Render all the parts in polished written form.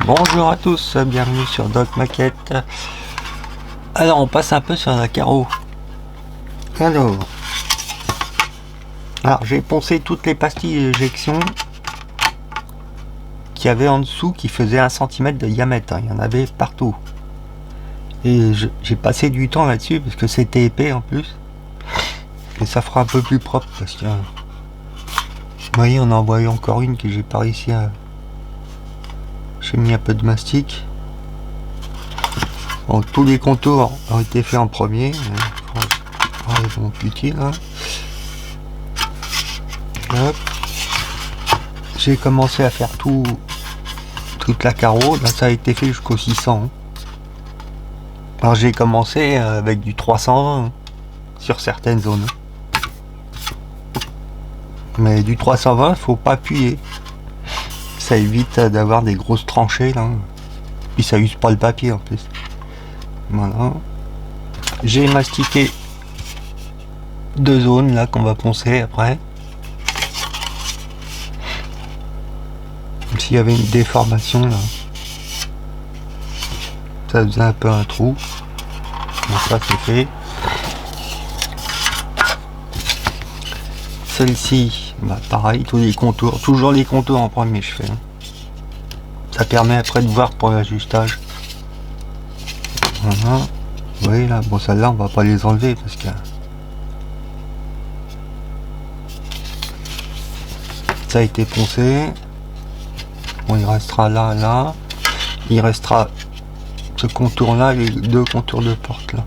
Bonjour à tous, bienvenue sur Doc Maquette. Alors on passe un peu sur la carreau. Alors j'ai poncé toutes les pastilles d'éjection qu'il y avait en dessous qui faisaient 1 cm de diamètre, il y en avait partout. Et j'ai passé du temps là-dessus parce que c'était épais en plus. Et ça fera un peu plus propre parce que... Vous voyez, on en voit encore une que j'ai pas réussi à... J'ai mis un peu de mastic. Bon, tous les contours ont été faits en premier. Mon petit là. Hop. J'ai commencé à faire toute la carreau. Là, ça a été fait jusqu'au 600. Alors j'ai commencé avec du 320 sur certaines zones. Mais du 320, faut pas appuyer. Ça évite d'avoir des grosses tranchées là. Puis ça use pas le papier en plus. Voilà. J'ai mastiqué 2 zones là qu'on va poncer après. Comme s'il y avait une déformation là. Ça faisait un peu un trou. Donc ça c'est fait. Celle-ci, pareil, tous les contours, toujours les contours en premier je fais. Ça permet après de voir pour l'ajustage. Voilà. Vous voyez là, bon celle-là on va pas les enlever parce que ça a été poncé. Bon, il restera là. Il restera ce contour là, les 2 contours de porte là.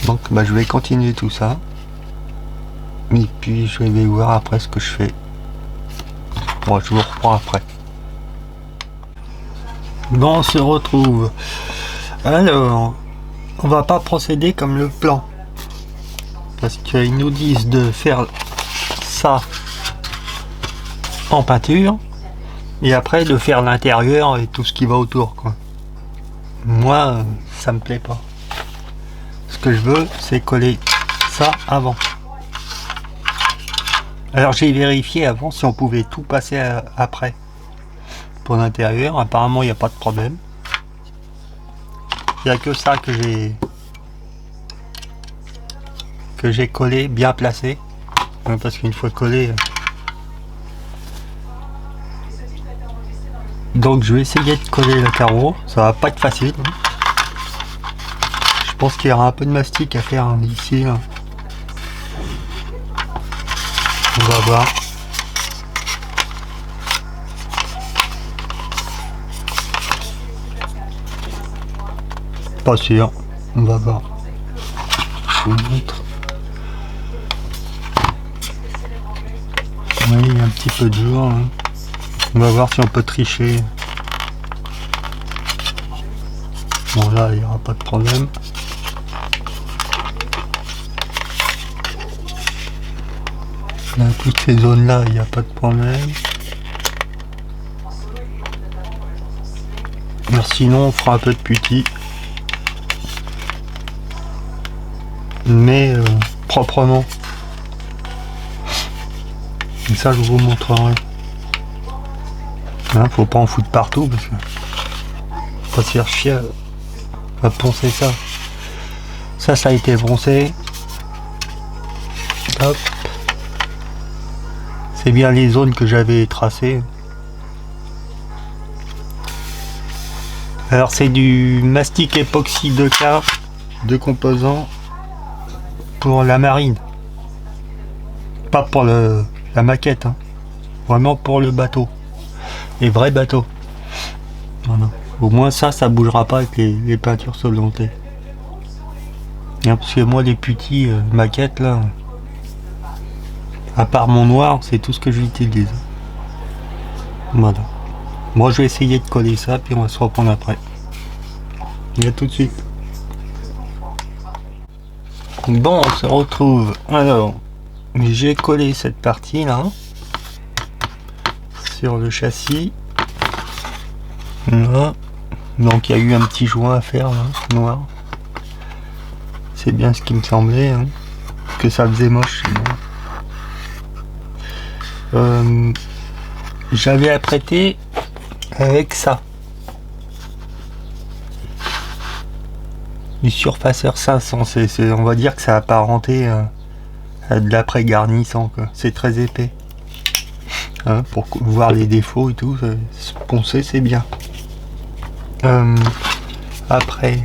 Donc je vais continuer tout ça. Et puis je vais voir après ce que je fais. Bon, je vous reprends après. Bon, on se retrouve. Alors, on va pas procéder comme le plan. Parce qu'ils nous disent de faire ça en peinture. Et après de faire l'intérieur et tout ce qui va autour, quoi. Moi, ça me plaît pas. Ce que je veux, c'est coller ça avant. Alors j'ai vérifié avant si on pouvait tout passer après. Pour l'intérieur, apparemment il n'y a pas de problème. Il n'y a que ça que j'ai collé, bien placé. Parce qu'une fois collé... Donc je vais essayer de coller le carreau. Ça va pas être facile. Je pense qu'il y aura un peu de mastic à faire ici. Là. On va voir. Pas sûr. On va voir. Je vous montre. Oui, il y a un petit peu de jour. Hein. On va voir si on peut tricher. Bon là, il n'y aura pas de problème. Là, toutes ces zones là, il n'y a pas de problème. Alors, sinon, on fera un peu de putty. Mais proprement. Et ça, je vous montrerai. Hein, faut pas en foutre partout parce que faut pas se faire chier à poncer ça. Ça a été poncé. Hop. C'est bien les zones que j'avais tracées. Alors c'est du mastic époxy 2K, 2 composants pour la marine. Pas pour la maquette, hein. Vraiment pour le bateau. Les vrais bateaux. Voilà. Au moins ça bougera pas avec les peintures solvantées. Parce que moi les petits maquettes là, à part mon noir, c'est tout ce que j'utilise. Voilà. Moi je vais essayer de coller ça, puis on va se reprendre après. A tout de suite. Bon, on se retrouve. Alors, j'ai collé cette partie là sur le châssis. Là. Donc il y a eu un petit joint à faire là, noir. C'est bien ce qui me semblait, hein, que ça faisait moche. j'avais apprêté avec ça. Du surfaceur 500, on va dire que ça a apparenté à de l'après-garnissant. C'est très épais. Hein, pour voir les défauts et tout, poncer c'est bien. Après,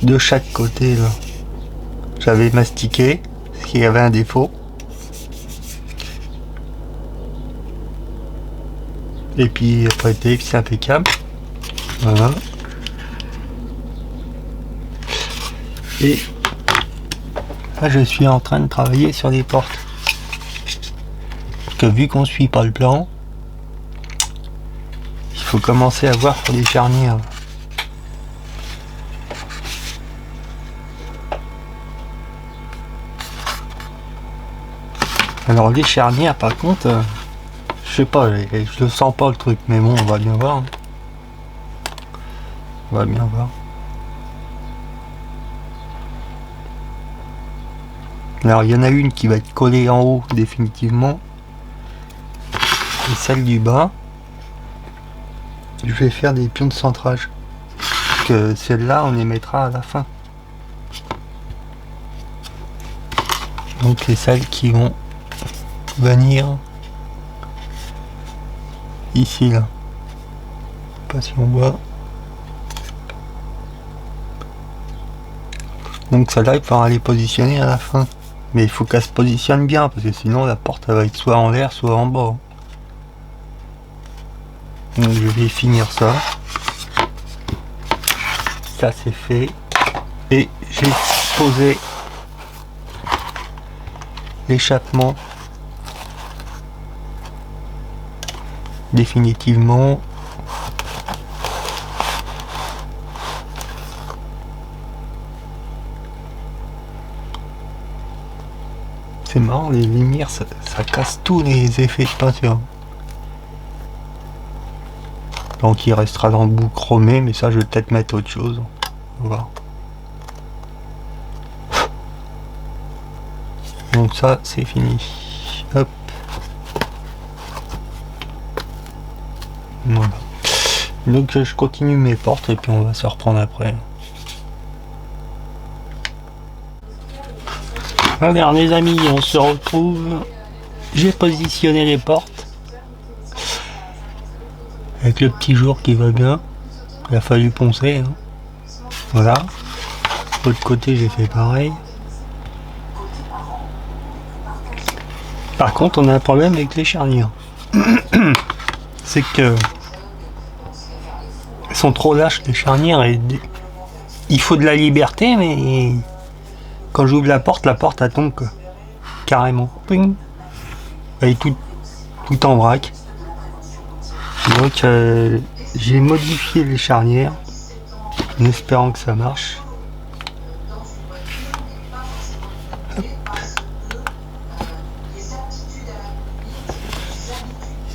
de chaque côté, là, j'avais mastiqué, parce qu'il y avait un défaut. Et puis apprêté, c'est impeccable. Voilà. Et là, je suis en train de travailler sur les portes. Parce que vu qu'on suit pas le plan, il faut commencer à voir pour les charnières. Alors les charnières, par contre, je sais pas, je le sens pas le truc, mais bon, on va bien voir. On va bien voir. Alors il y en a une qui va être collée en haut définitivement. Et celle du bas, je vais faire des pions de centrage. Que celle-là, on les mettra à la fin. Donc c'est celles qui vont venir ici là. Pas si on voit. Donc celle-là, il faudra les positionner à la fin. Mais il faut qu'elle se positionne bien, parce que sinon la porte elle va être soit en l'air, soit en bas. Donc je vais finir ça. Ça c'est fait. Et j'ai posé l'échappement définitivement. C'est marrant, les lumières ça casse tous les effets de peinture. Donc il restera dans le bout chromé, mais ça je vais peut-être mettre autre chose. On va voir. Donc ça c'est fini. Hop. Voilà. Donc je continue mes portes et puis on va se reprendre après. Alors les amis, on se retrouve. J'ai positionné les portes. Avec le petit jour qui va bien. Il a fallu poncer. Hein. Voilà. De l'autre côté j'ai fait pareil. Par contre on a un problème avec les charnières. C'est que elles sont trop lâches les charnières et il faut de la liberté, mais quand j'ouvre la porte elle tombe quoi. Carrément. Ping. Elle est tout en vrac. Donc j'ai modifié les charnières en espérant que ça marche. Hop.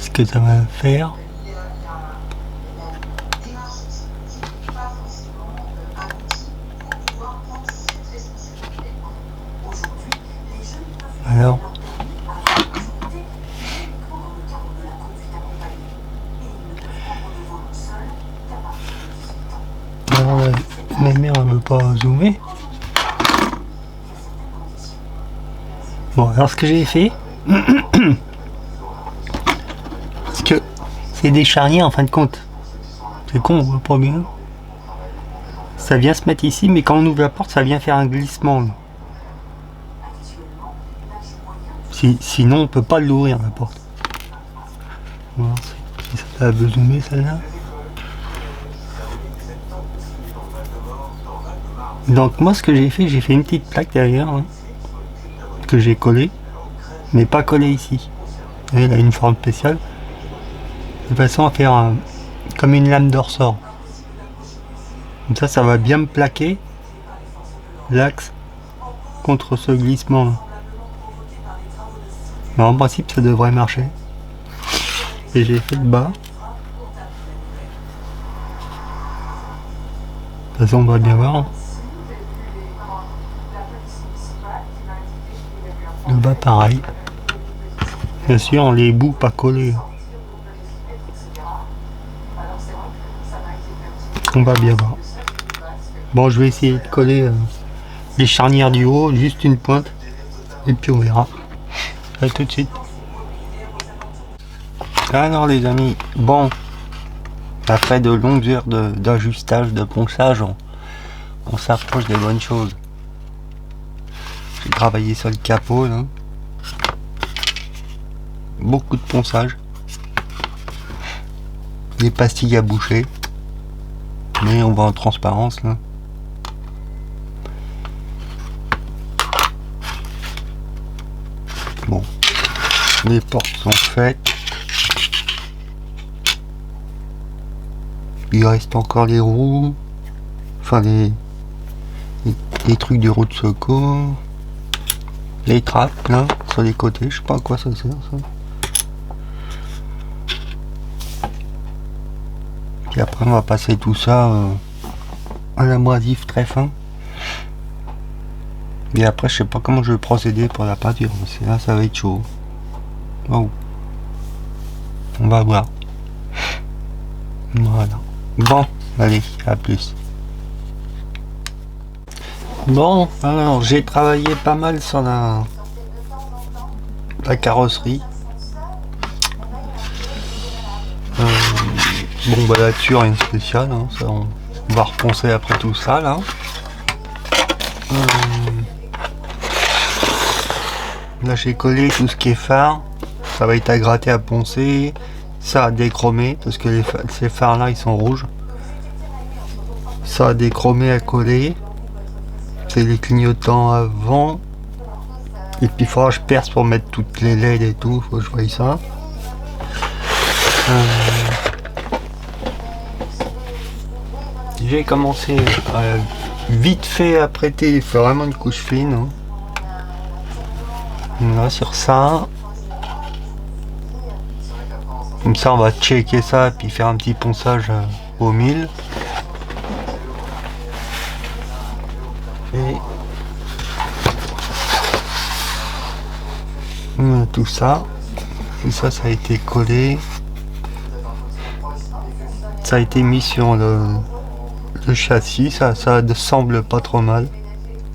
Ce que ça va faire. Alors. Ma mère elle veut pas zoomer. Bon, alors ce que j'ai fait, parce que c'est des charnières en fin de compte. C'est con, on voit pas bien. Ça vient se mettre ici, mais quand on ouvre la porte, ça vient faire un glissement. Sinon, on peut pas l'ouvrir la porte. Voilà, si ça veut zoomer celle-là. Donc moi ce que j'ai fait une petite plaque derrière hein, que j'ai collée, mais pas collée ici. Et elle a une forme spéciale, de façon à faire comme une lame de ressort. Comme ça va bien me plaquer l'axe contre ce glissement là. Mais en principe ça devrait marcher. Et j'ai fait le bas. De toute façon on va bien voir. Le bas pareil. Bien sûr les bouts pas collés. On va bien voir. Bon, je vais essayer de coller les charnières du haut, juste une pointe, et puis on verra. À tout de suite. Alors les amis, bon, après de longues heures d'ajustage, de ponçage, on s'approche des bonnes choses. J'ai travaillé sur le capot là. Beaucoup de ponçage. Des pastilles à boucher. Mais on va en transparence là. Bon. Les portes sont faites. Il reste encore les roues. Enfin les trucs de roue de secours. Les trappes là, sur les côtés. Je sais pas à quoi ça sert ça. Puis après on va passer tout ça à l'abrasif très fin. Et après je sais pas comment je vais procéder pour la peinture. Parce que là ça va être chaud. Wow. On va voir. Voilà. Bon, allez, à plus. Bon, alors j'ai travaillé pas mal sur la carrosserie. Bon bah là-dessus rien de spécial, hein, ça, on va reponcer après tout ça là. Là j'ai collé tout ce qui est phare, ça va être à gratter, à poncer, ça à déchromer parce que ces phares là ils sont rouges. Ça à déchromer, à coller, c'est les clignotants avant. Et puis il faudra que je perce pour mettre toutes les LED et tout, faut que je voie ça. J'ai commencé vite fait à prêter, il faut vraiment une couche fine. Hein. Là sur ça. Comme ça on va checker ça et puis faire un petit ponçage au mille. Et tout ça. Et ça a été collé. Ça a été mis sur le châssis, ça semble pas trop mal.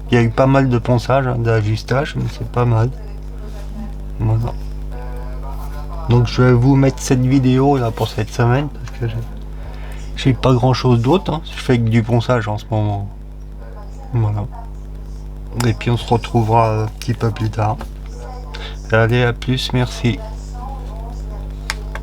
Il y a eu pas mal de ponçage, hein, d'ajustage, mais c'est pas mal. Voilà. Donc je vais vous mettre cette vidéo là pour cette semaine parce que j'ai pas grand chose d'autre. Hein. Je fais que du ponçage en ce moment. Voilà. Et puis on se retrouvera un petit peu plus tard. Allez, à plus, merci.